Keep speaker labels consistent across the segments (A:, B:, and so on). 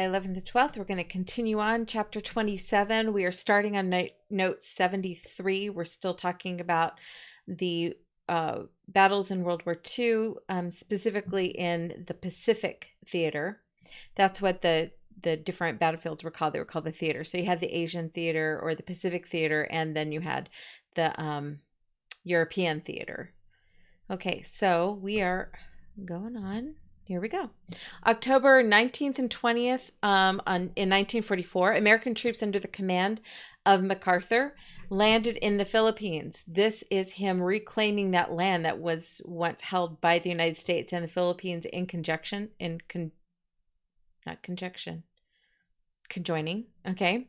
A: July 11th to 12th. We're going to continue on chapter 27. We are starting on note 73. We're still talking about the battles in World War II, specifically in the Pacific Theater. That's what the different battlefields were called. They were called the theater. So you had the Asian theater or the Pacific theater, and then you had the European theater. Okay, so we are going on. Here we go. October 19th and 20th in 1944, American troops under the command of MacArthur landed in the Philippines. This is him reclaiming that land that was once held by the United States and the Philippines in conjoining. Okay.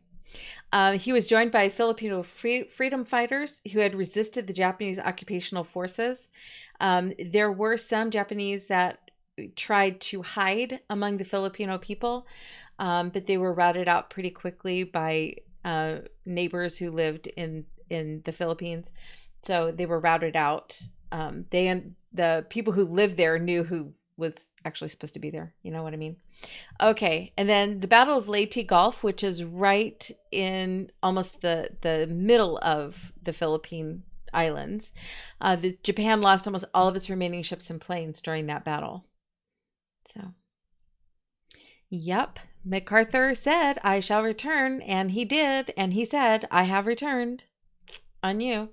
A: He was joined by Filipino freedom fighters who had resisted the Japanese occupational forces. There were some Japanese that tried to hide among the Filipino people, but they were routed out pretty quickly by neighbors who lived in the Philippines. So they were routed out. The people who lived there knew who was actually supposed to be there. You know what I mean? Okay, and then the Battle of Leyte Gulf, which is right in almost the middle of the Philippine Islands. Japan lost almost all of its remaining ships and planes during that battle. So, yep, MacArthur said, "I shall return," and he did, and he said, "I have returned on you."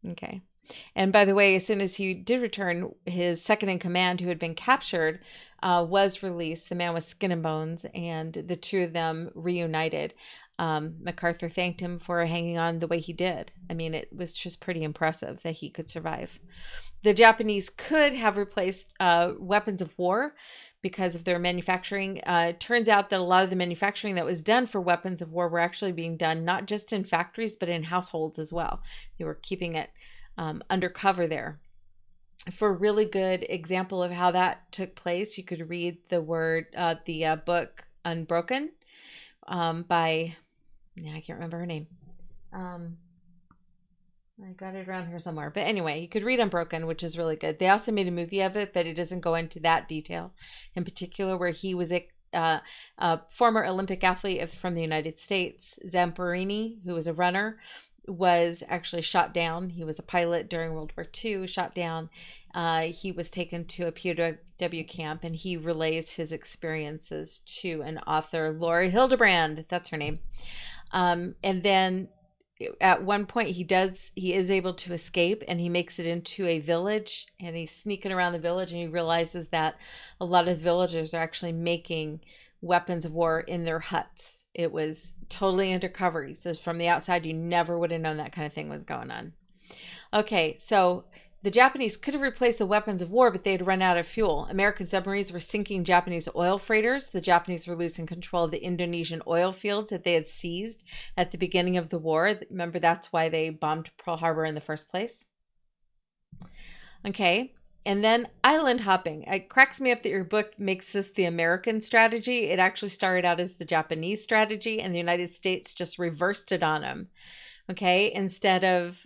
A: Okay. And by the way, as soon as he did return, his second in command, who had been captured, was released. The man was skin and bones, and the two of them reunited. MacArthur thanked him for hanging on the way he did. I mean, it was just pretty impressive that he could survive. The Japanese could have replaced weapons of war because of their manufacturing. It turns out that a lot of the manufacturing that was done for weapons of war were actually being done not just in factories, but in households as well. They were keeping it undercover there. For a really good example of how that took place, you could read the book Unbroken by, I can't remember her name. I got it around here somewhere. But anyway, you could read Unbroken, which is really good. They also made a movie of it, but it doesn't go into that detail in particular, where he was a former Olympic athlete from the United States, Zamperini, who was a runner, was actually shot down. He was a pilot during World War II, shot down. He was taken to a POW camp, and he relays his experiences to an author, Laura Hildebrand. That's her name. And then at one point he is able to escape, and he makes it into a village, and he's sneaking around the village, and he realizes that a lot of villagers are actually making weapons of war in their huts. It was totally undercover. He says from the outside, you never would have known that kind of thing was going on. Okay, so the Japanese could have replaced the weapons of war, but they had run out of fuel. American submarines were sinking Japanese oil freighters. The Japanese were losing control of the Indonesian oil fields that they had seized at the beginning of the war. Remember, that's why they bombed Pearl Harbor in the first place. Okay. And then island hopping. It cracks me up that your book makes this the American strategy. It actually started out as the Japanese strategy, and the United States just reversed it on them. Okay,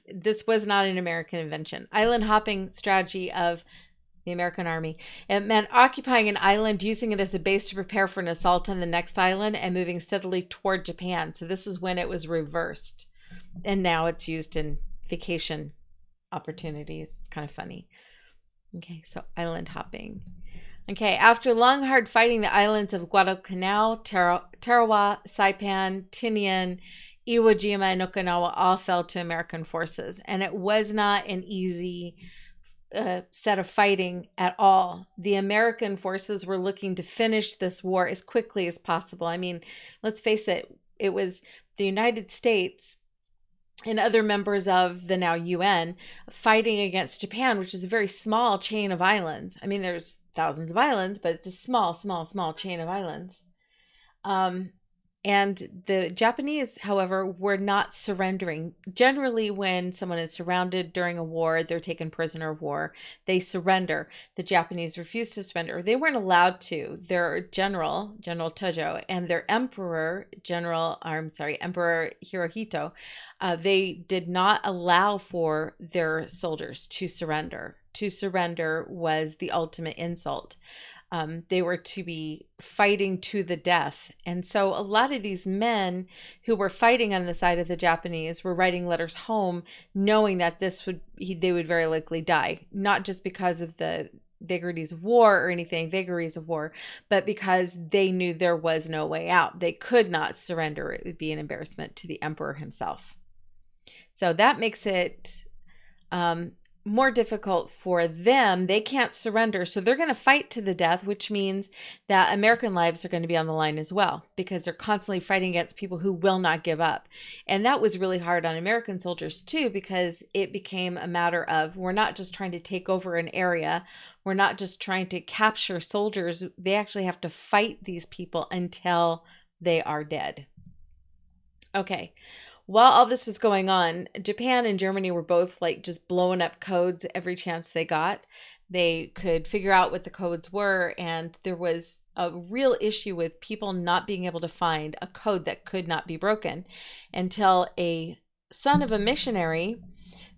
A: this was not an American invention. Island hopping strategy of the American Army. It meant occupying an island, using it as a base to prepare for an assault on the next island, and moving steadily toward Japan. So this is when it was reversed. And now it's used in vacation opportunities. It's kind of funny. Okay, so island hopping. Okay, after long, hard fighting, the islands of Guadalcanal, Tarawa, Saipan, Tinian, Iwo Jima, and Okinawa all fell to American forces. And it was not an easy set of fighting at all. The American forces were looking to finish this war as quickly as possible. I mean, let's face it, it was the United States and other members of the now UN fighting against Japan, which is a very small chain of islands. I mean, there's thousands of islands, but it's a small chain of islands. And the Japanese, however, were not surrendering. Generally, when someone is surrounded during a war, they're taken prisoner of war. They surrender. The Japanese refused to surrender. They weren't allowed to. Their General Tojo, and their Emperor Hirohito, they did not allow for their soldiers to surrender. To surrender was the ultimate insult. They were to be fighting to the death. And so a lot of these men who were fighting on the side of the Japanese were writing letters home, knowing that they would very likely die, not just because of the vagaries of war, but because they knew there was no way out. They could not surrender. It would be an embarrassment to the emperor himself. So that makes it more difficult for them. They can't surrender, so they're going to fight to the death, which means that American lives are going to be on the line as well, because they're constantly fighting against people who will not give up. And that was really hard on American soldiers too, because it became a matter of, we're not just trying to take over an area, we're not just trying to capture soldiers, they actually have to fight these people until they are dead. Okay. While all this was going on, Japan and Germany were both like just blowing up codes every chance they got. They could figure out what the codes were, and there was a real issue with people not being able to find a code that could not be broken until a son of a missionary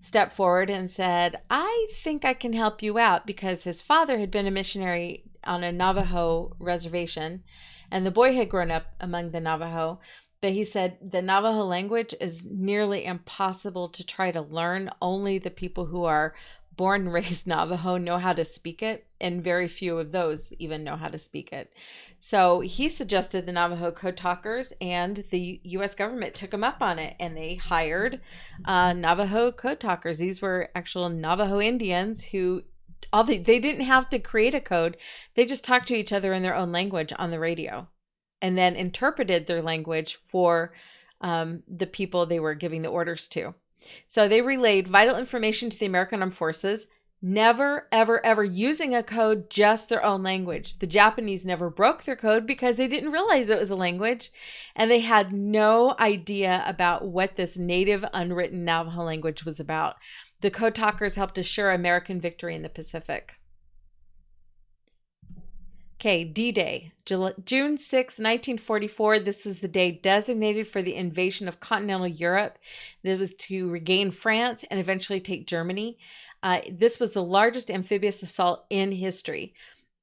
A: stepped forward and said, I think I can help you out, because his father had been a missionary on a Navajo reservation, and the boy had grown up among the Navajo. But he said the Navajo language is nearly impossible to try to learn. Only the people who are born and raised Navajo know how to speak it, and very few of those even know how to speak it. So he suggested the Navajo Code Talkers, and the U.S. government took him up on it, and they hired Navajo Code Talkers. These were actual Navajo Indians who they didn't have to create a code. They just talked to each other in their own language on the radio, and then interpreted their language for the people they were giving the orders to. So they relayed vital information to the American Armed Forces, never, ever, ever using a code, just their own language. The Japanese never broke their code because they didn't realize it was a language, and they had no idea about what this native unwritten Navajo language was about. The Code Talkers helped assure American victory in the Pacific. Okay, D-Day, June 6, 1944. This was the day designated for the invasion of continental Europe. That was to regain France and eventually take Germany. This was the largest amphibious assault in history.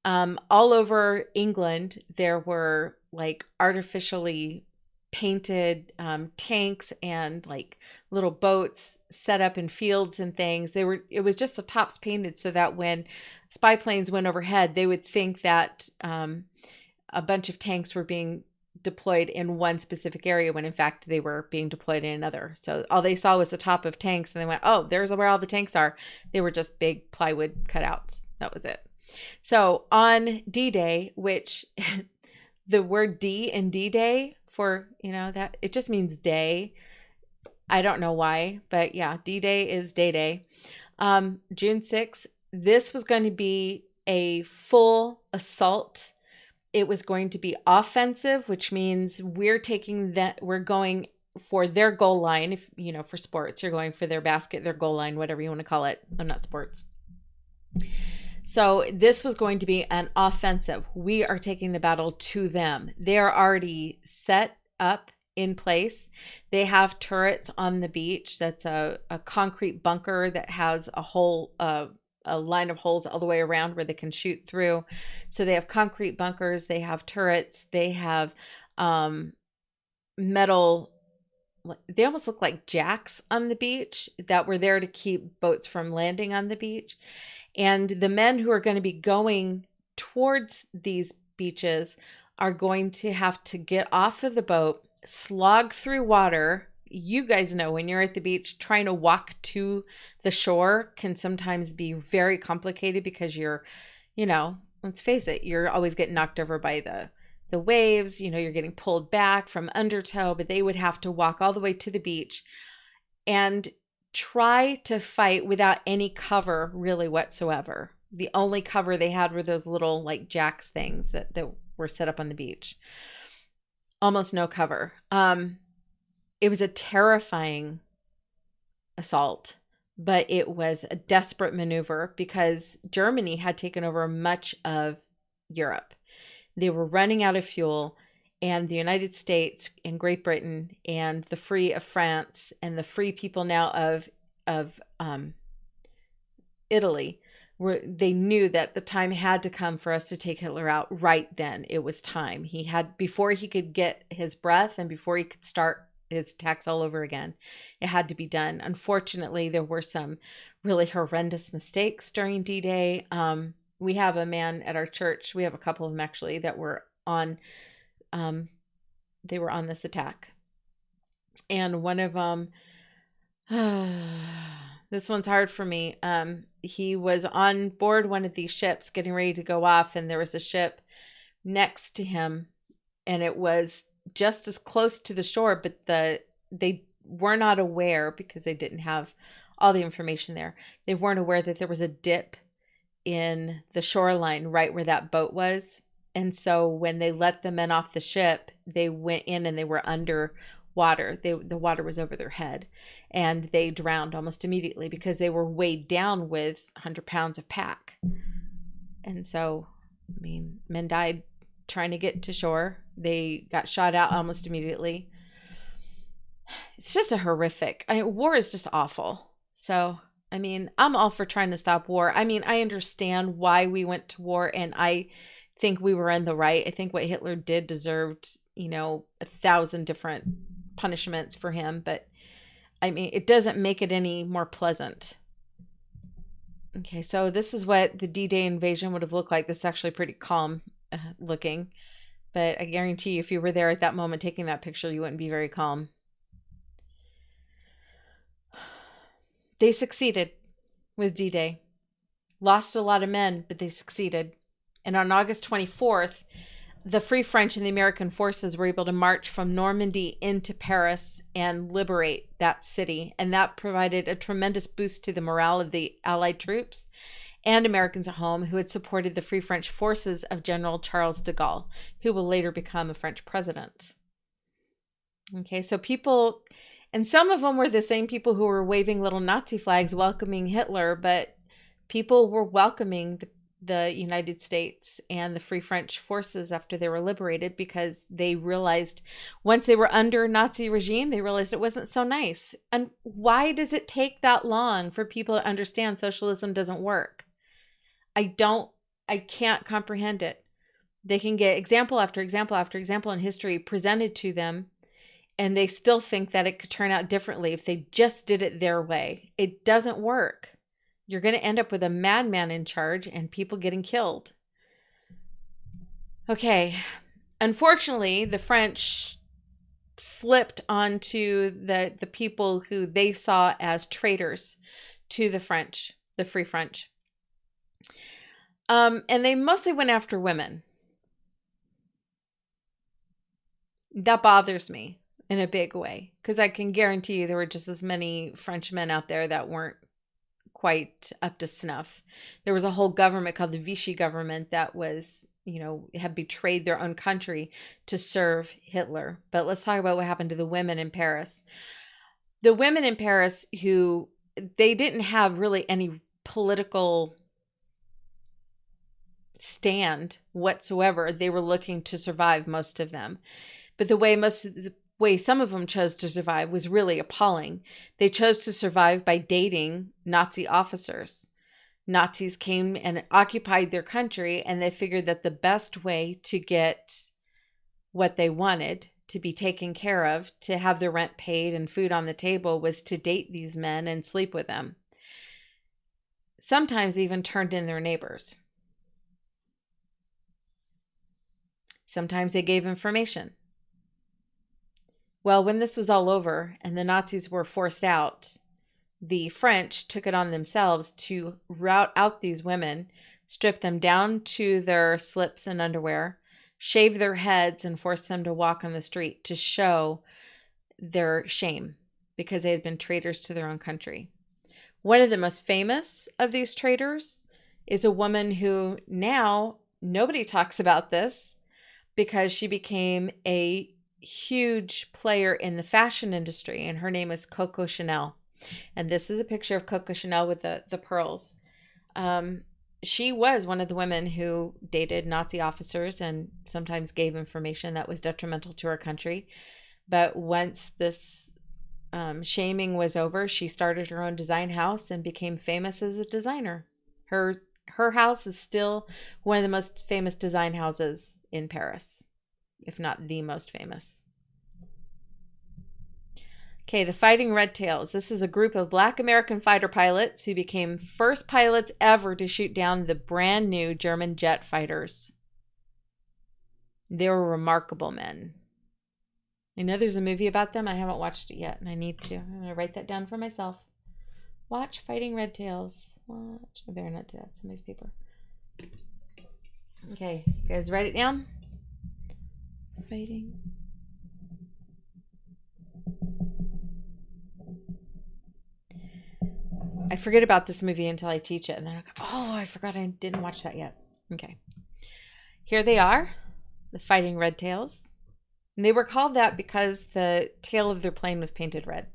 A: All over England, there were like artificially painted tanks and like little boats set up in fields and things. It was just the tops painted so that when spy planes went overhead, they would think that a bunch of tanks were being deployed in one specific area, when in fact they were being deployed in another. So all they saw was the top of tanks, and they went, oh, there's where all the tanks are. They were just big plywood cutouts. That was it. So on D-Day, which the word D in D-Day, for, that it just means day. I don't know why, but yeah, D-Day is day. June 6th, this was going to be a full assault. It was going to be offensive, which means we're going for their goal line. If, for sports, you're going for their basket, their goal line, whatever you want to call it. I'm not sports. So this was going to be an offensive. We are taking the battle to them. They are already set up in place. They have turrets on the beach. That's a concrete bunker that has a hole, a line of holes all the way around where they can shoot through. So they have concrete bunkers. They have turrets. They have metal. They almost look like jacks on the beach that were there to keep boats from landing on the beach. And the men who are going to be going towards these beaches are going to have to get off of the boat, slog through water. You guys know when you're at the beach, trying to walk to the shore can sometimes be very complicated because you're, let's face it, you're always getting knocked over by the waves. You're getting pulled back from undertow, but they would have to walk all the way to the beach and try to fight without any cover really whatsoever. The only cover they had were those little like jacks things that were set up on the beach. Almost no cover. It was a terrifying assault, but it was a desperate maneuver because Germany had taken over much of Europe. They were running out of fuel, and the United States and Great Britain and the Free of France and the free people now of Italy they knew that the time had to come for us to take Hitler out right then. It was time. He had, before he could get his breath and before he could start his attacks all over again, it had to be done. Unfortunately, there were some really horrendous mistakes during D-Day. We have a man at our church, we have a couple of them actually, that were on, they were on this attack. And one of them, this one's hard for me. He was on board one of these ships getting ready to go off, and there was a ship next to him, and it was just as close to the shore, but they were not aware, because they didn't have all the information there. They weren't aware that there was a dip in the shoreline right where that boat was. And so when they let the men off the ship, they went in and they were under water. The water was over their head, and they drowned almost immediately because they were weighed down with 100 pounds of pack. And so, I mean, men died trying to get to shore. They got shot out almost immediately. It's just a horrific, war is just awful. So, I mean, I'm all for trying to stop war. I mean, I understand why we went to war, and I think we were in the right. I think what Hitler did deserved, 1,000 different punishments for him, but I mean, it doesn't make it any more pleasant. Okay, so this is what the D-Day invasion would have looked like. This is actually pretty calm looking, but I guarantee you, if you were there at that moment taking that picture, you wouldn't be very calm. They succeeded with D-Day. Lost a lot of men, but they succeeded. And on August 24th, the Free French and the American forces were able to march from Normandy into Paris and liberate that city. And that provided a tremendous boost to the morale of the Allied troops and Americans at home who had supported the Free French forces of General Charles de Gaulle, who will later become a French president. Okay, so people, and some of them were the same people who were waving little Nazi flags welcoming Hitler, but people were welcoming the United States and the Free French forces after they were liberated, because they realized once they were under Nazi regime, they realized it wasn't so nice. And why does it take that long for people to understand socialism doesn't work? I can't comprehend it. They can get example after example after example in history presented to them, and they still think that it could turn out differently if they just did it their way. It doesn't work. You're going to end up with a madman in charge and people getting killed. Okay. Unfortunately, the French flipped onto the people who they saw as traitors to the French, the Free French. And they mostly went after women. That bothers me in a big way, because I can guarantee you there were just as many Frenchmen out there that weren't quite up to snuff. There was a whole government called the Vichy government that was, had betrayed their own country to serve Hitler. But let's talk about what happened to the women in Paris. The women in Paris who, they didn't have really any political stand whatsoever. They were looking to survive, most of them. But the way some of them chose to survive was really appalling. They chose to survive by dating Nazi officers. Nazis came and occupied their country, and they figured that the best way to get what they wanted, to be taken care of, to have their rent paid and food on the table, was to date these men and sleep with them. Sometimes even turned in their neighbors. Sometimes they gave information. Well, when this was all over and the Nazis were forced out, the French took it on themselves to rout out these women, strip them down to their slips and underwear, shave their heads, and force them to walk on the street to show their shame because they had been traitors to their own country. One of the most famous of these traitors is a woman who now nobody talks about this because she became a huge player in the fashion industry, and her name is Coco Chanel. And this is a picture of Coco Chanel with the pearls. She was one of the women who dated Nazi officers and sometimes gave information that was detrimental to her country. But once this shaming was over, she started her own design house and became famous as a designer. Her her house is still one of the most famous design houses in Paris, if not the most famous. Okay, the Fighting Red Tails. This is a group of Black American fighter pilots who became first pilots ever to shoot down the brand new German jet fighters. They were remarkable men. I know there's a movie about them. I haven't watched it yet, and I need to. I'm going to write that down for myself. Watch Fighting Red Tails. Watch. I better not do that. Somebody's paper. Okay, you guys write it down? Fighting. I forget about this movie until I teach it, and then I go, oh, I forgot I didn't watch that yet. Okay. Here they are, the Fighting Red Tails. And they were called that because the tail of their plane was painted red.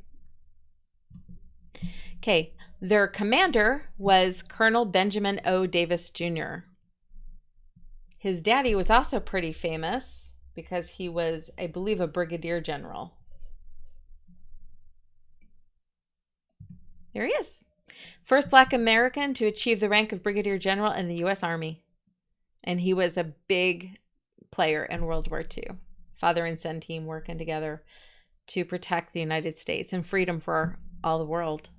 A: Okay, their commander was Colonel Benjamin O. Davis Jr. His daddy was also pretty famous because he was, I believe, a brigadier general. There he is. First Black American to achieve the rank of brigadier general in the U.S. Army. And he was a big player in World War II. Father and son team working together to protect the United States and freedom for all the world.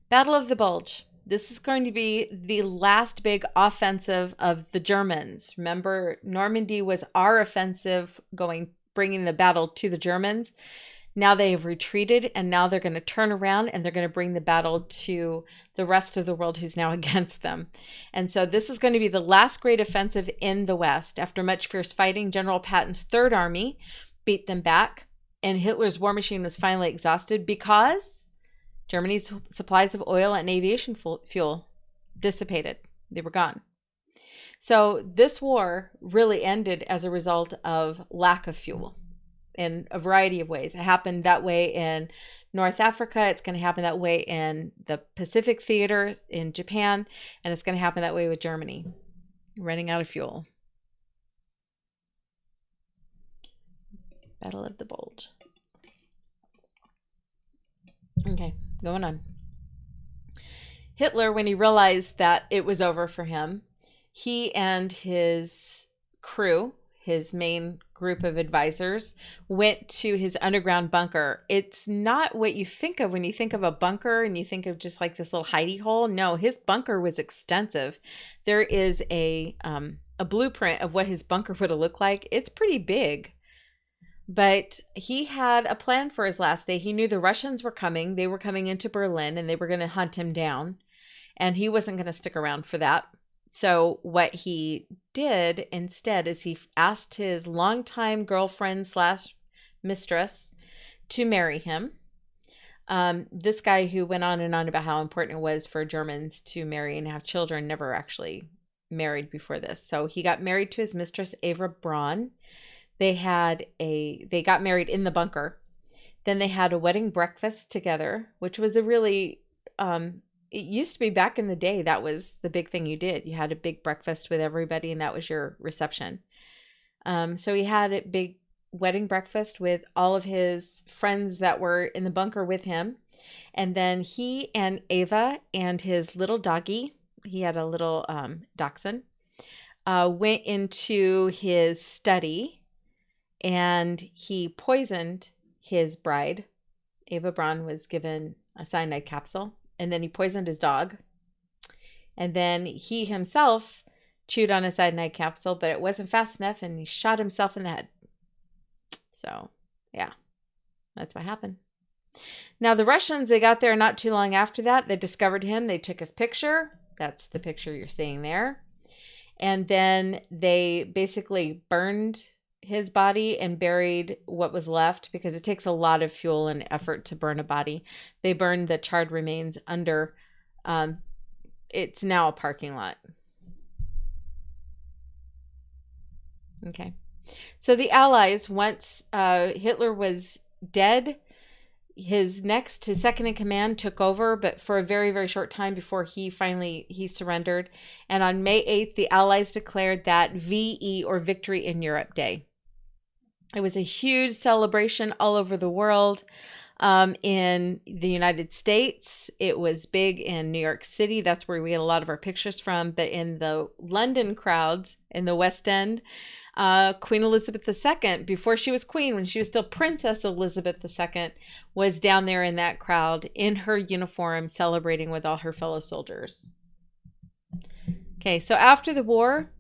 A: Battle of the Bulge. This is going to be the last big offensive of the Germans. Remember, Normandy was our offensive, bringing the battle to the Germans. Now they have retreated, and now they're going to turn around and they're going to bring the battle to the rest of the world who's now against them. And so this is going to be the last great offensive in the West. After much fierce fighting, General Patton's Third Army beat them back, and Hitler's war machine was finally exhausted because Germany's supplies of oil and aviation fuel dissipated. They were gone. So this war really ended as a result of lack of fuel in a variety of ways. It happened that way in North Africa. It's going to happen that way in the Pacific theater in Japan. And it's going to happen that way with Germany. Running out of fuel. Battle of the Bulge. Okay, going on. Hitler, when he realized that it was over for him, he and his crew, his main group of advisors, went to his underground bunker. It's not what you think of when you think of a bunker and you think of just like this little hidey hole. No, his bunker was extensive. There is a blueprint of what his bunker would have looked like. It's pretty big. But he had a plan for his last day. He knew the Russians were coming. They were coming into Berlin and they were going to hunt him down. And he wasn't going to stick around for that. So what he did instead is he asked his longtime girlfriend / mistress to marry him. This guy who went on and on about how important it was for Germans to marry and have children never actually married before this. So he got married to his mistress, Eva Braun. They got married in the bunker. Then they had a wedding breakfast together, which was a really, it used to be back in the day, that was the big thing you did. You had a big breakfast with everybody and that was your reception. So he had a big wedding breakfast with all of his friends that were in the bunker with him. And then he and Eva and his little doggy, he had a little dachshund, went into his study. And he poisoned his bride. Eva Braun was given a cyanide capsule. And then he poisoned his dog. And then he himself chewed on a cyanide capsule, but it wasn't fast enough. And he shot himself in the head. So, yeah, that's what happened. Now, the Russians, they got there not too long after that. They discovered him. They took his picture. That's the picture you're seeing there. And then they basically burned his body and buried what was left because it takes a lot of fuel and effort to burn a body. They burned the charred remains under, it's now a parking lot. Okay. So the Allies, once Hitler was dead, his second in command took over, but for a very, very short time before he surrendered. And on May 8th, the Allies declared that VE or Victory in Europe Day. It was a huge celebration all over the world. In the United States, it was big in New York City. That's where we get a lot of our pictures from. But in the London crowds, in the West End, Queen Elizabeth II, before she was queen, when she was still Princess Elizabeth II, was down there in that crowd in her uniform, celebrating with all her fellow soldiers. Okay, so after the war,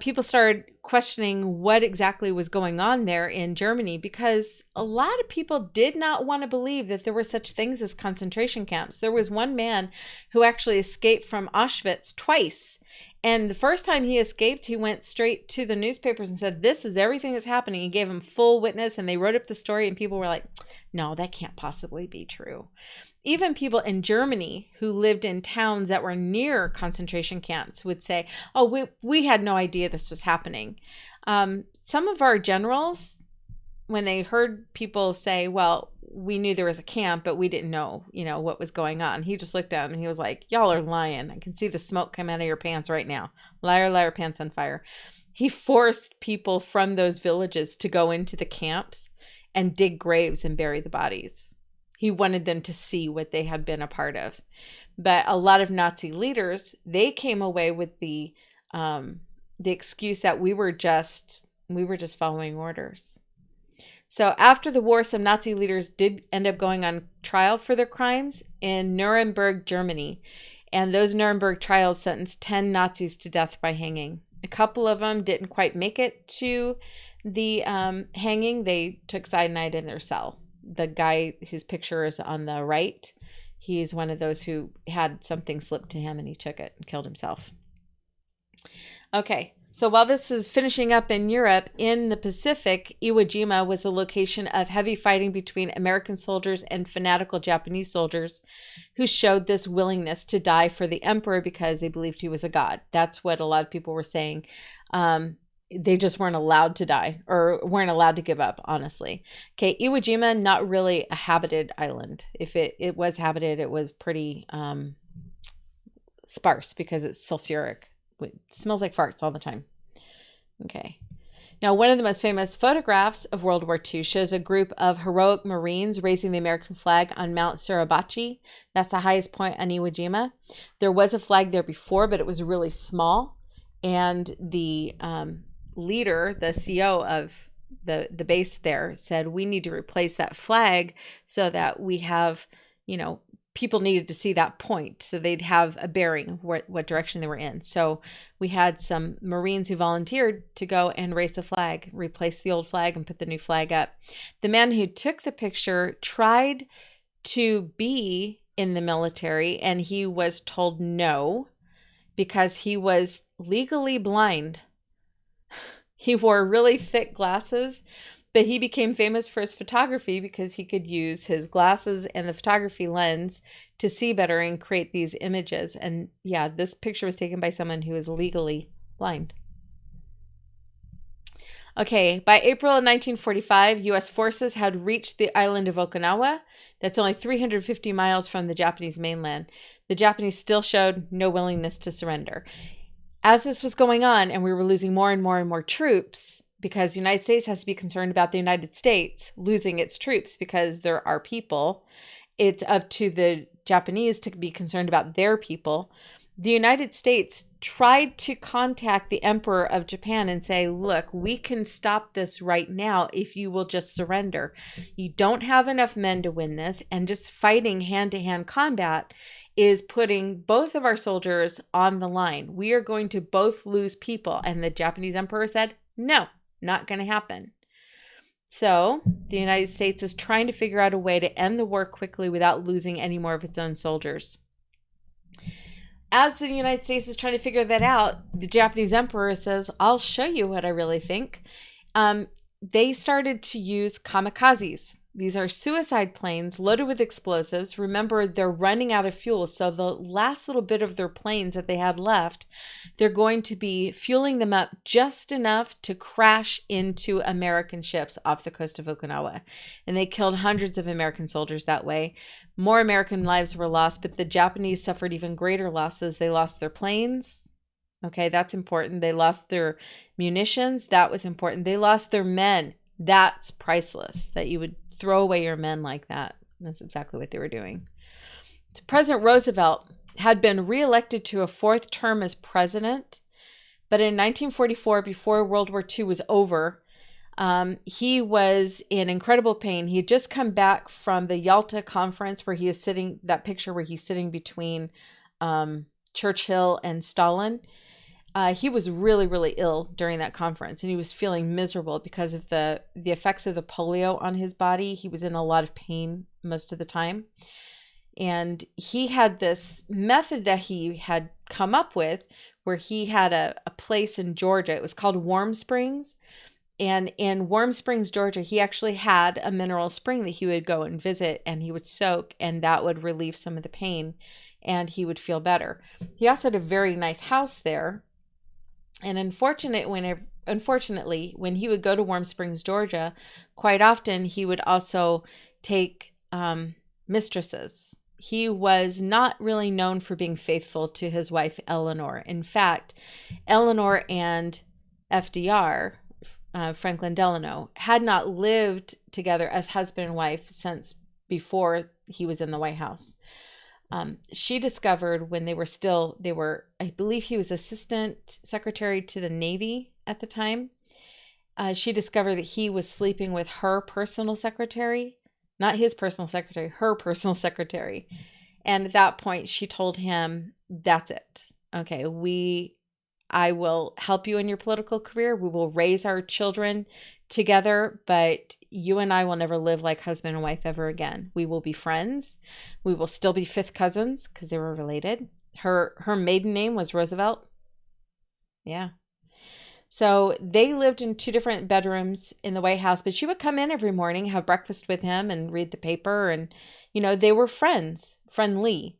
A: people started questioning what exactly was going on there in Germany, because a lot of people did not want to believe that there were such things as concentration camps. There was one man who actually escaped from Auschwitz twice. And the first time he escaped, he went straight to the newspapers and said, "This is everything that's happening." He gave them full witness, and they wrote up the story, and people were like, "No, that can't possibly be true." Even people in Germany who lived in towns that were near concentration camps would say, "Oh, we had no idea this was happening." Some of our generals, when they heard people say, "Well, we knew there was a camp, but we didn't know, what was going on," he just looked at them and he was like, "Y'all are lying. I can see the smoke come out of your pants right now. Liar, liar, pants on fire." He forced people from those villages to go into the camps and dig graves and bury the bodies. He wanted them to see what they had been a part of. But a lot of Nazi leaders, they came away with the excuse that we were just following orders. So after the war, some Nazi leaders did end up going on trial for their crimes in Nuremberg, Germany. And those Nuremberg trials sentenced 10 Nazis to death by hanging. A couple of them didn't quite make it to the hanging. They took cyanide in their cell. The guy whose picture is on the right, he's one of those who had something slipped to him and he took it and killed himself. Okay, so while this is finishing up in Europe, in the Pacific, Iwo Jima was the location of heavy fighting between American soldiers and fanatical Japanese soldiers who showed this willingness to die for the emperor because they believed he was a god. That's what a lot of people were saying. They just weren't allowed to die, or weren't allowed to give up, honestly. Okay, Iwo Jima, not really a habited island. If it was habited, it was pretty sparse because it's sulfuric. It smells like farts all the time. Okay. Now, one of the most famous photographs of World War II shows a group of heroic Marines raising the American flag on Mount Suribachi. That's the highest point on Iwo Jima. There was a flag there before, but it was really small. And the leader, the CEO of the base there, said, "We need to replace that flag so that we have, people needed to see that point so they'd have a bearing what direction they were in." So we had some Marines who volunteered to go and raise the flag, replace the old flag and put the new flag up. The man who took the picture tried to be in the military and he was told no because he was legally blind. He wore really thick glasses, but he became famous for his photography because he could use his glasses and the photography lens to see better and create these images. And yeah, this picture was taken by someone who is legally blind. Okay, by April of 1945, U.S. forces had reached the island of Okinawa. That's only 350 miles from the Japanese mainland. The Japanese still showed no willingness to surrender. As this was going on and we were losing more and more and more troops, because the United States has to be concerned about the United States losing its troops because they're our people, it's up to the Japanese to be concerned about their people. The United States tried to contact the Emperor of Japan and say, "Look, we can stop this right now if you will just surrender. You don't have enough men to win this, and just fighting hand-to-hand combat is putting both of our soldiers on the line. We are going to both lose people." And the Japanese emperor said, "No, not going to happen." So the United States is trying to figure out a way to end the war quickly without losing any more of its own soldiers. As the United States is trying to figure that out, the Japanese emperor says, "I'll show you what I really think." They started to use kamikazes. These are suicide planes loaded with explosives. Remember, they're running out of fuel. So the last little bit of their planes that they had left, they're going to be fueling them up just enough to crash into American ships off the coast of Okinawa. And they killed hundreds of American soldiers that way. More American lives were lost, but the Japanese suffered even greater losses. They lost their planes. Okay, that's important. They lost their munitions. That was important. They lost their men. That's priceless, that you would throw away your men like that. That's exactly what they were doing. So President Roosevelt had been reelected to a fourth term as president, but in 1944, before World War II was over, he was in incredible pain. He had just come back from the Yalta conference where he is sitting, that picture where he's sitting between Churchill and Stalin. He was really, really ill during that conference, and he was feeling miserable because of the effects of the polio on his body. He was in a lot of pain most of the time. And he had this method that he had come up with where he had a place in Georgia. It was called Warm Springs. And in Warm Springs, Georgia, he actually had a mineral spring that he would go and visit, and he would soak, and that would relieve some of the pain, and he would feel better. He also had a very nice house there. And unfortunately, when he would go to Warm Springs, Georgia, quite often he would also take mistresses. He was not really known for being faithful to his wife, Eleanor. In fact, Eleanor and FDR, Franklin Delano, had not lived together as husband and wife since before he was in the White House. She discovered when they were, I believe he was assistant secretary to the Navy at the time. She discovered that he was sleeping with her personal secretary, not his personal secretary, her personal secretary. And at that point, she told him, that's it. Okay, I will help you in your political career. We will raise our children together, but you and I will never live like husband and wife ever again. We will be friends. We will still be fifth cousins because they were related. Her maiden name was Roosevelt. Yeah. So they lived in 2 different bedrooms in the White House, but she would come in every morning, have breakfast with him and read the paper. And, they were friendly.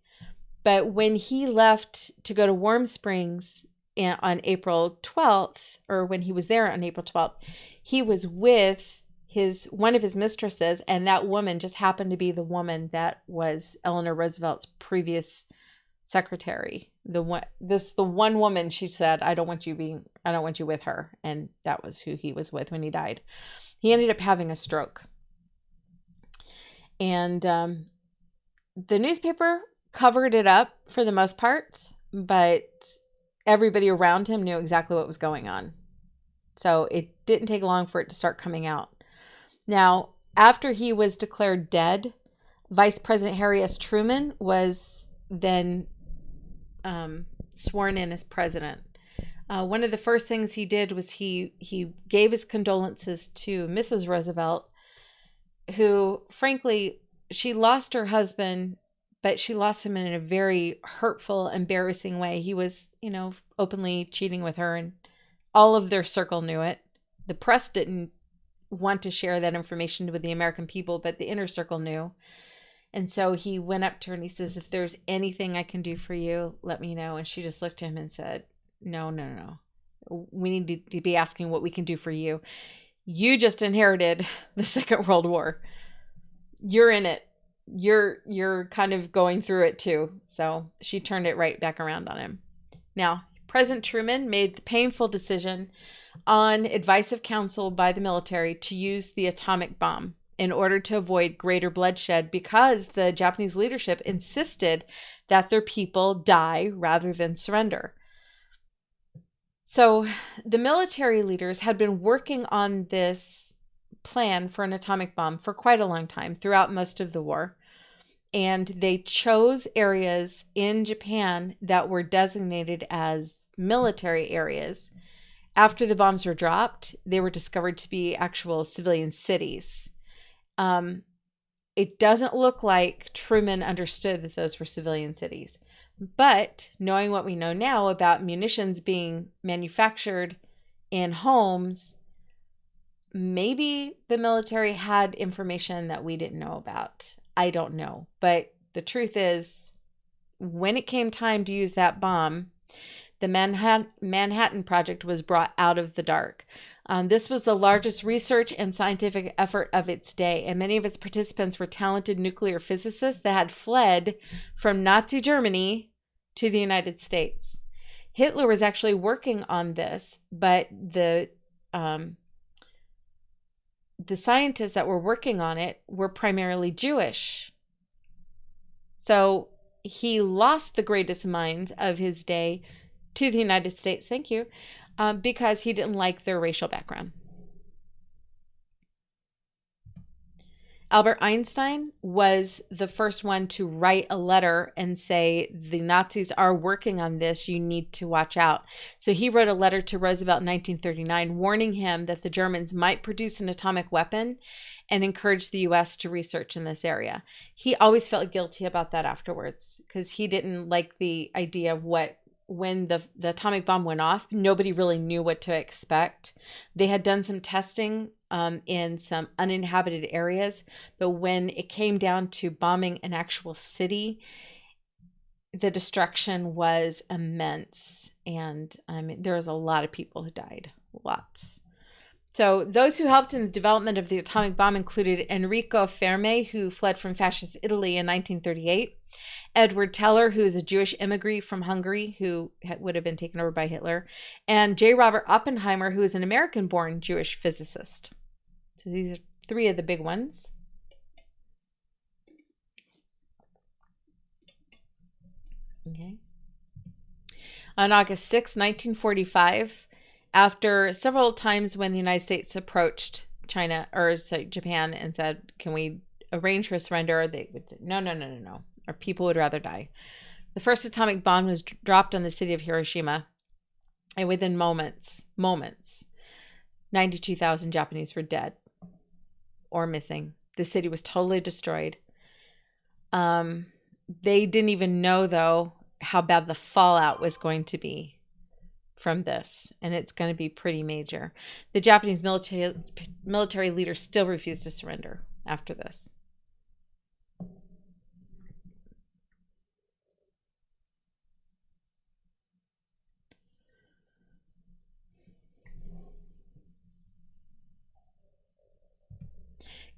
A: But when he left to go to Warm Springs on April 12th, or when he was there on April 12th, he was with one of his mistresses, and that woman just happened to be the woman that was Eleanor Roosevelt's previous secretary. The one woman, she said, I don't want you with her. And that was who he was with when he died. He ended up having a stroke. And the newspaper covered it up for the most part, but everybody around him knew exactly what was going on. So it didn't take long for it to start coming out. Now, after he was declared dead, Vice President Harry S. Truman was then sworn in as president. One of the first things he did was he gave his condolences to Mrs. Roosevelt, who, frankly, she lost her husband, but she lost him in a very hurtful, embarrassing way. He was, openly cheating with her, and all of their circle knew it. The press didn't want to share that information with the American people, but the inner circle knew. And so he went up to her and he says, if there's anything I can do for you, let me know. And she just looked at him and said, no. We need to be asking what we can do for you. You just inherited the Second World War. You're in it. You're kind of going through it too. So she turned it right back around on him. Now, President Truman made the painful decision on advice of counsel by the military to use the atomic bomb in order to avoid greater bloodshed, because the Japanese leadership insisted that their people die rather than surrender. So the military leaders had been working on this plan for an atomic bomb for quite a long time, throughout most of the war. And they chose areas in Japan that were designated as military areas. After the bombs were dropped, they were discovered to be actual civilian cities. It doesn't look like Truman understood that those were civilian cities. But knowing what we know now about munitions being manufactured in homes, maybe the military had information that we didn't know about. I don't know. But the truth is, when it came time to use that bomb, the Manhattan Project was brought out of the dark. This was the largest research and scientific effort of its day, and many of its participants were talented nuclear physicists that had fled from Nazi Germany to the United States. Hitler was actually working on this, but the the scientists that were working on it were primarily Jewish. So he lost the greatest minds of his day to the United States, thank you, because he didn't like their racial background. Albert Einstein was the first one to write a letter and say, the Nazis are working on this, you need to watch out. So he wrote a letter to Roosevelt in 1939 warning him that the Germans might produce an atomic weapon and encourage the US to research in this area. He always felt guilty about that afterwards because he didn't like the idea of when the atomic bomb went off, nobody really knew what to expect. They had done some testing in some uninhabited areas, but when it came down to bombing an actual city, the destruction was immense. And I mean, there was a lot of people who died, lots. So those who helped in the development of the atomic bomb included Enrico Fermi, who fled from fascist Italy in 1938, Edward Teller, who is a Jewish immigrant from Hungary who would have been taken over by Hitler, and J. Robert Oppenheimer, who is an American-born Jewish physicist. So these are three of the big ones. Okay. On August 6, 1945, after several times when the United States approached Japan and said, can we arrange for surrender, they would say, no. Our people would rather die. The first atomic bomb was dropped on the city of Hiroshima, and within moments, 92,000 Japanese were dead or missing. The city was totally destroyed. They didn't even know, though, how bad the fallout was going to be from this, and it's going to be pretty major. The Japanese military leaders still refused to surrender after this.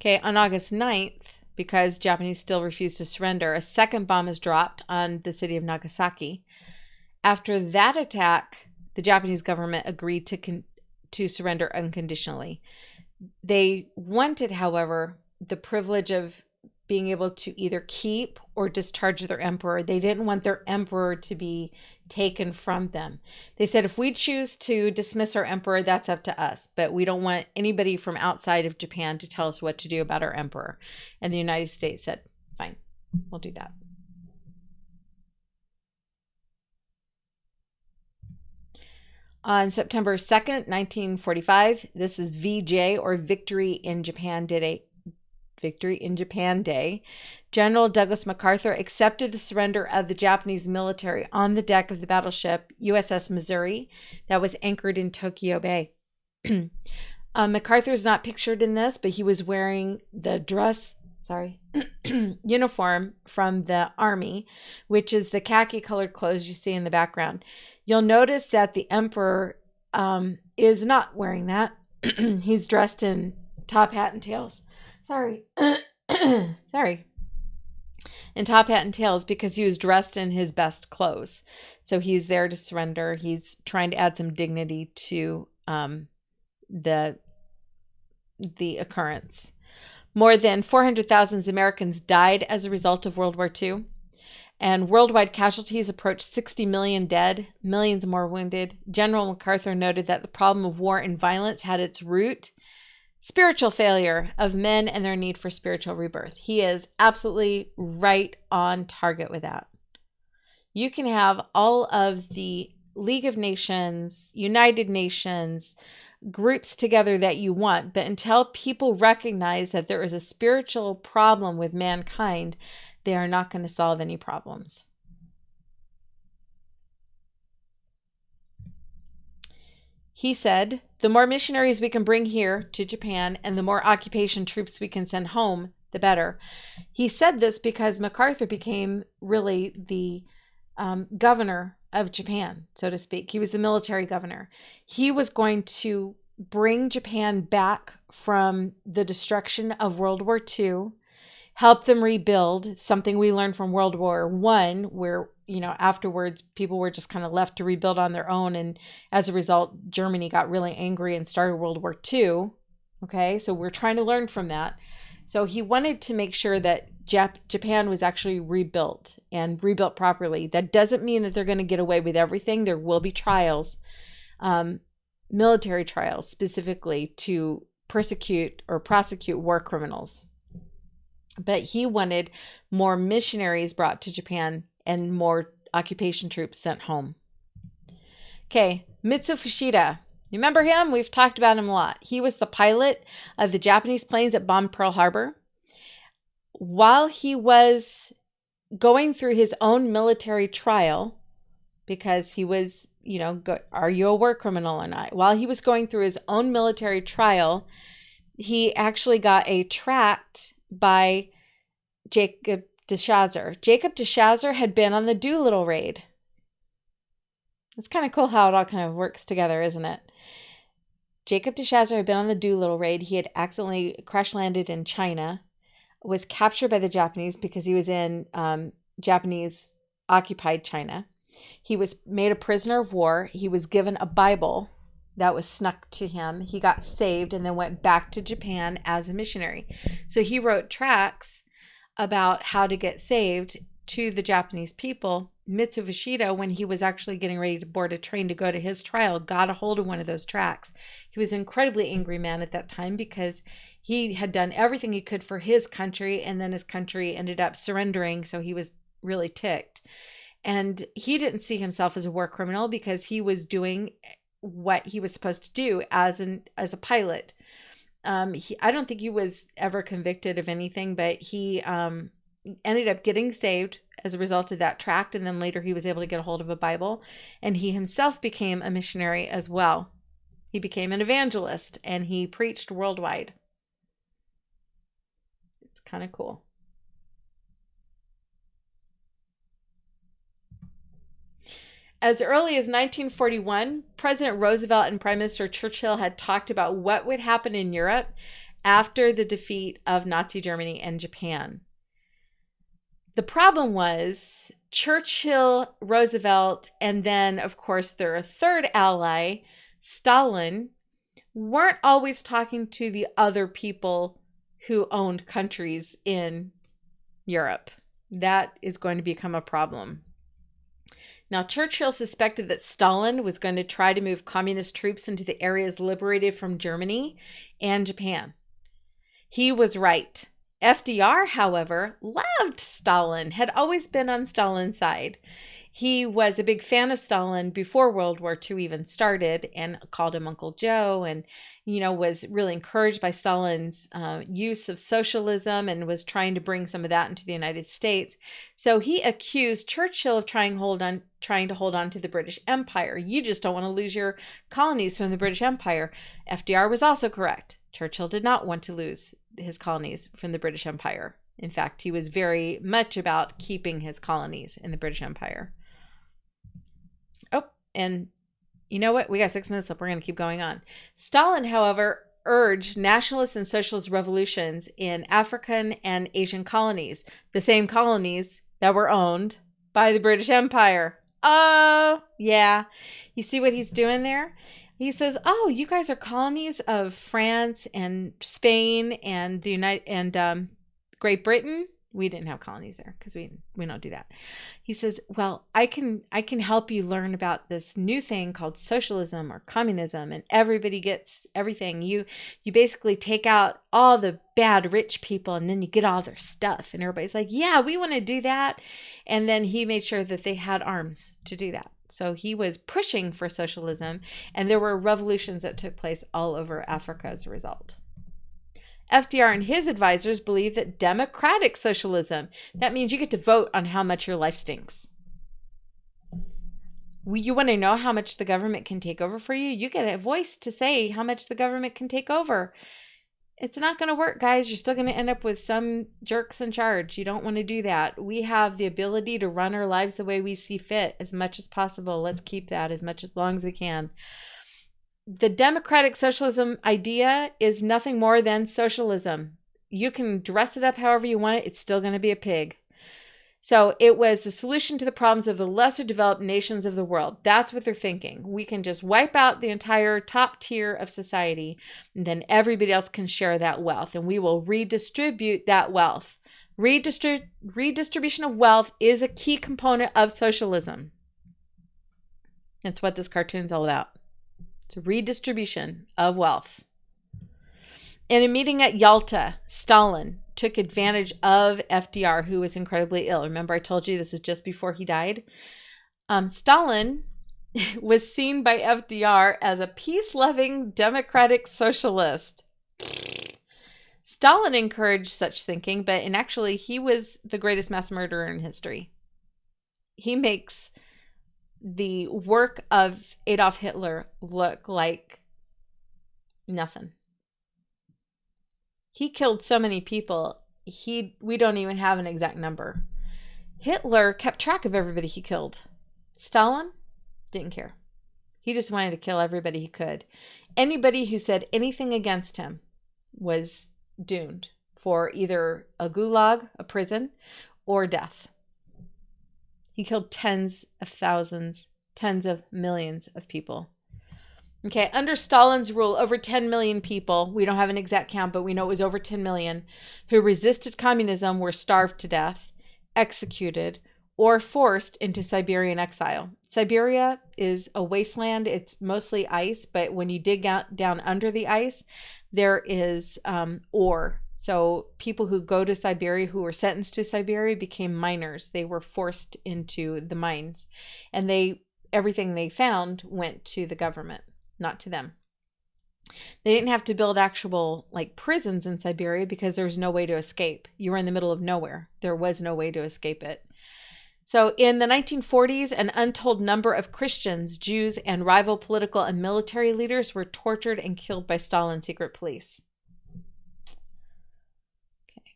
A: Okay, on August 9th, because Japanese still refused to surrender, a second bomb is dropped on the city of Nagasaki. After that attack, the Japanese government agreed to surrender unconditionally. They wanted, however, the privilege of being able to either keep or discharge their emperor. They didn't want their emperor to be taken from them. They said, if we choose to dismiss our emperor, that's up to us, but we don't want anybody from outside of Japan to tell us what to do about our emperor. And the United States said, fine, we'll do that. On September 2nd, 1945, this is VJ, or Victory in Japan Day. General Douglas MacArthur accepted the surrender of the Japanese military on the deck of the battleship USS Missouri that was anchored in Tokyo Bay. MacArthur is not pictured in this, but he was wearing the uniform from the Army, which is the khaki-colored clothes you see in the background. You'll notice that the Emperor is not wearing that. He's dressed in top hat and tails. Sorry. In top hat and tails because he was dressed in his best clothes. So he's there to surrender. He's trying to add some dignity to the occurrence. More than 400,000 Americans died as a result of World War II. And worldwide casualties approached 60 million dead, millions more wounded. General MacArthur noted that the problem of war and violence had its root spiritual failure of men and their need for spiritual rebirth. He is absolutely right on target with that. You can have all of the League of Nations, United Nations, groups together that you want, but until people recognize that there is a spiritual problem with mankind, they are not going to solve any problems. He said, the more missionaries we can bring here to Japan and the more occupation troops we can send home, the better. He said this because MacArthur became really the governor of Japan, so to speak. He was the military governor. He was going to bring Japan back from the destruction of World War II, help them rebuild, something we learned from World War I, where, afterwards people were just kind of left to rebuild on their own. And as a result, Germany got really angry and started World War II. Okay, so we're trying to learn from that. So he wanted to make sure that Japan was actually rebuilt and rebuilt properly. That doesn't mean that they're going to get away with everything. There will be trials, military trials specifically, to persecute or prosecute war criminals. But he wanted more missionaries brought to Japan and more occupation troops sent home. Okay, Mitsu Fuchida. You remember him? We've talked about him a lot. He was the pilot of the Japanese planes that bombed Pearl Harbor. While he was going through his own military trial, because he was, are you a war criminal or not? While he was going through his own military trial, he actually got a tract by Jacob de Chazer. Jacob de Chazer had been on the Doolittle raid. It's kind of cool how it all kind of works together, isn't it? Jacob de Chazer had been on the Doolittle raid. He had accidentally crash landed in China, was captured by the Japanese because he was in Japanese occupied China. He was made a prisoner of war. He was given a Bible that was snuck to him. He got saved and then went back to Japan as a missionary. So he wrote tracts about how to get saved to the Japanese people. Mitsu Fuchida, when he was actually getting ready to board a train to go to his trial, got a hold of one of those tracts. He was an incredibly angry man at that time because he had done everything he could for his country, and then his country ended up surrendering, so he was really ticked. And he didn't see himself as a war criminal because he was doing what he was supposed to do as a pilot. I don't think he was ever convicted of anything, but he ended up getting saved as a result of that tract, and then later he was able to get a hold of a Bible, and he himself became a missionary as well. He became an evangelist, and he preached worldwide. It's kind of cool. As early as 1941, President Roosevelt and Prime Minister Churchill had talked about what would happen in Europe after the defeat of Nazi Germany and Japan. The problem was Churchill, Roosevelt, and then, of course, their third ally, Stalin, weren't always talking to the other people who owned countries in Europe. That is going to become a problem. Now, Churchill suspected that Stalin was going to try to move communist troops into the areas liberated from Germany and Japan. He was right. FDR, however, loved Stalin, had always been on Stalin's side. He was a big fan of Stalin before World War II even started, and called him Uncle Joe, and, was really encouraged by Stalin's use of socialism and was trying to bring some of that into the United States. So he accused Churchill of trying to hold on to the British Empire. You just don't want to lose your colonies from the British Empire. FDR was also correct. Churchill did not want to lose his colonies from the British Empire. In fact, he was very much about keeping his colonies in the British Empire. Oh, and you know what? We got 6 minutes left. We're going to keep going on. Stalin, however, urged nationalist and socialist revolutions in African and Asian colonies, the same colonies that were owned by the British Empire. Oh, yeah. You see what he's doing there? He says, "Oh, you guys are colonies of France and Spain and the Great Britain. We didn't have colonies there because we don't do that." He says, "Well, I can help you learn about this new thing called socialism or communism, and everybody gets everything. You basically take out all the bad rich people, and then you get all their stuff." And everybody's like, "Yeah, we want to do that." And then he made sure that they had arms to do that. So he was pushing for socialism, and there were revolutions that took place all over Africa as a result. FDR and his advisors believed that democratic socialism, that means you get to vote on how much your life stinks. You want to know how much the government can take over for you? You get a voice to say how much the government can take over. It's not going to work, guys. You're still going to end up with some jerks in charge. You don't want to do that. We have the ability to run our lives the way we see fit as much as possible. Let's keep that as long as we can. The democratic socialism idea is nothing more than socialism. You can dress it up however you want it. It's still going to be a pig. So it was the solution to the problems of the lesser developed nations of the world. That's what they're thinking. We can just wipe out the entire top tier of society, and then everybody else can share that wealth, and we will redistribute that wealth. Redistribution of wealth is a key component of socialism. That's what this cartoon's all about. It's a redistribution of wealth. In a meeting at Yalta, Stalin took advantage of FDR, who was incredibly ill. Remember, I told you this is just before he died. Stalin was seen by FDR as a peace-loving democratic socialist. Stalin encouraged such thinking, but actually he was the greatest mass murderer in history. He makes the work of Adolf Hitler look like nothing. He killed so many people, we don't even have an exact number. Hitler kept track of everybody he killed. Stalin didn't care. He just wanted to kill everybody he could. Anybody who said anything against him was doomed for either a gulag, a prison, or death. He killed tens of thousands, tens of millions of people. Okay, under Stalin's rule, over 10 million people, we don't have an exact count, but we know it was over 10 million, who resisted communism were starved to death, executed, or forced into Siberian exile. Siberia is a wasteland. It's mostly ice, but when you dig down under the ice, there is ore. So people who go to Siberia, who were sentenced to Siberia, became miners. They were forced into the mines, and everything they found went to the government, not to them. They didn't have to build actual prisons in Siberia because there was no way to escape. You were in the middle of nowhere. There was no way to escape it. So in the 1940s, an untold number of Christians, Jews, and rival political and military leaders were tortured and killed by Stalin's secret police. Okay.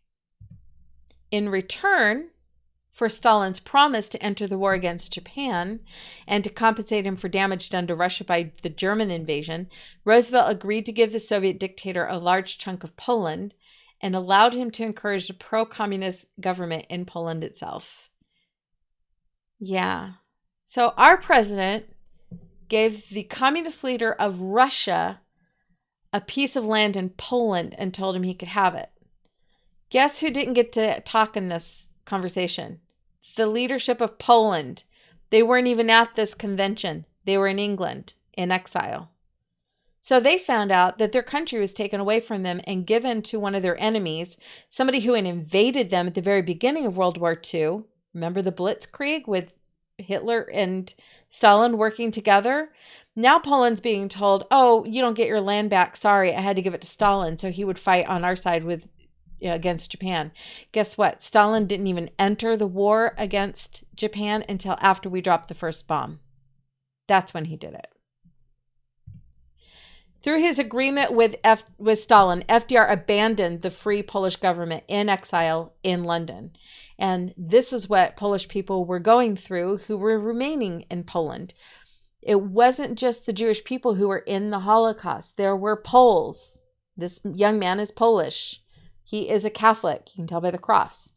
A: In return for Stalin's promise to enter the war against Japan and to compensate him for damage done to Russia by the German invasion, Roosevelt agreed to give the Soviet dictator a large chunk of Poland and allowed him to encourage a pro-communist government in Poland itself. Yeah. So our president gave the communist leader of Russia a piece of land in Poland and told him he could have it. Guess who didn't get to talk in this conversation? The leadership of Poland. They weren't even at this convention. They were in England in exile. So they found out that their country was taken away from them and given to one of their enemies, somebody who had invaded them at the very beginning of World War II. Remember the Blitzkrieg with Hitler and Stalin working together? Now Poland's being told, oh, you don't get your land back. Sorry, I had to give it to Stalin so he would fight on our side against Japan. Guess what? Stalin didn't even enter the war against Japan until after we dropped the first bomb. That's when he did it. Through his agreement with Stalin, FDR abandoned the Free Polish government in exile in London. And this is what Polish people were going through who were remaining in Poland. It wasn't just the Jewish people who were in the Holocaust. There were Poles. This young man is Polish. He is a Catholic. You can tell by the cross.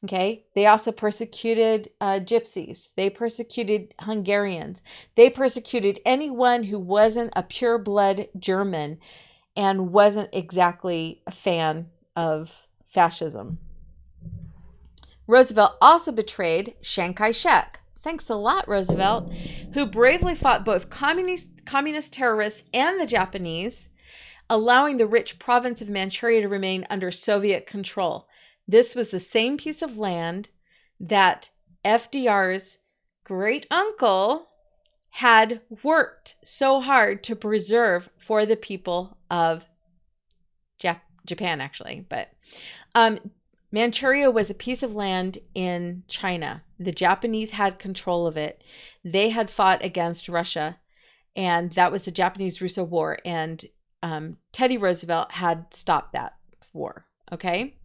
A: Okay. They also persecuted gypsies. They persecuted Hungarians. They persecuted anyone who wasn't a pure blood German and wasn't exactly a fan of fascism. Roosevelt also betrayed Chiang Kai-shek. Thanks a lot, Roosevelt, who bravely fought both communist terrorists and the Japanese, allowing the rich province of Manchuria to remain under Soviet control. This was the same piece of land that FDR's great uncle had worked so hard to preserve for the people of Japan, actually. But Manchuria was a piece of land in China. The Japanese had control of it. They had fought against Russia, and that was the Japanese-Russo War. And Teddy Roosevelt had stopped that war, okay?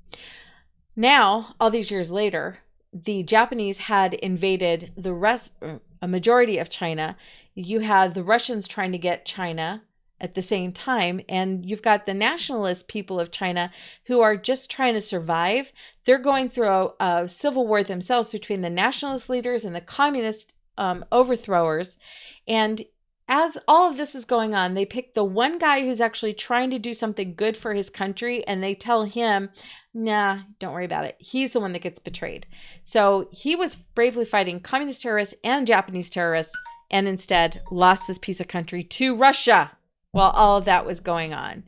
A: Now, all these years later, the Japanese had invaded a majority of China. You had the Russians trying to get China at the same time. And you've got the nationalist people of China who are just trying to survive. They're going through a civil war themselves between the nationalist leaders and the communist overthrowers. And as all of this is going on, they pick the one guy who's actually trying to do something good for his country, and they tell him, nah, don't worry about it. He's the one that gets betrayed. So he was bravely fighting communist terrorists and Japanese terrorists, and instead lost this piece of country to Russia while all of that was going on.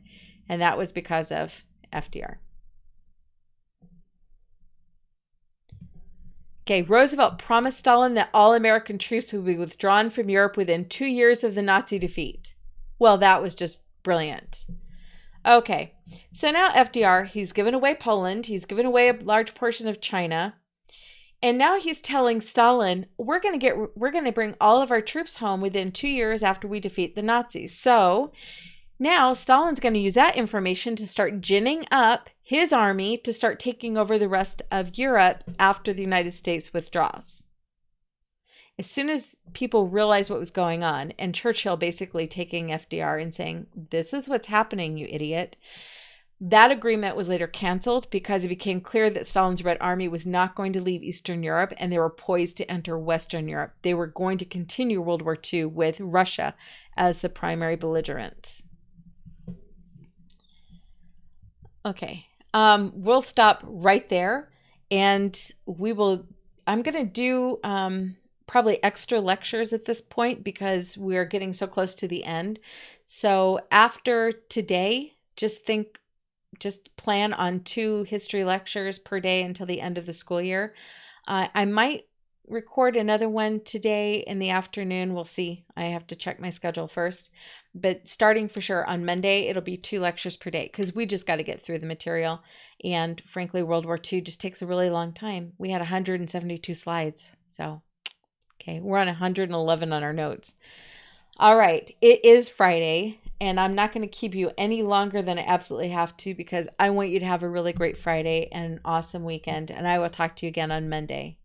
A: And that was because of FDR. Okay, Roosevelt promised Stalin that all American troops would be withdrawn from Europe within 2 years of the Nazi defeat. Well, that was just brilliant. Okay, so now FDR, he's given away Poland, he's given away a large portion of China, and now he's telling Stalin, we're going to bring all of our troops home within 2 years after we defeat the Nazis. So now Stalin's going to use that information to start ginning up his army to start taking over the rest of Europe after the United States withdraws. As soon as people realized what was going on, and Churchill basically taking FDR and saying, this is what's happening, you idiot. That agreement was later canceled because it became clear that Stalin's Red Army was not going to leave Eastern Europe, and they were poised to enter Western Europe. They were going to continue World War II with Russia as the primary belligerent. Okay, we'll stop right there, and I'm going to do probably extra lectures at this point because we're getting so close to the end. So after today, just plan on 2 history lectures per day until the end of the school year. I might record another one today in the afternoon. We'll see. I have to check my schedule first. But starting for sure on Monday, it'll be 2 lectures per day because we just got to get through the material. And frankly, World War II just takes a really long time. We had 172 slides. So, okay, we're on 111 on our notes. All right, it is Friday, and I'm not going to keep you any longer than I absolutely have to because I want you to have a really great Friday and an awesome weekend. And I will talk to you again on Monday.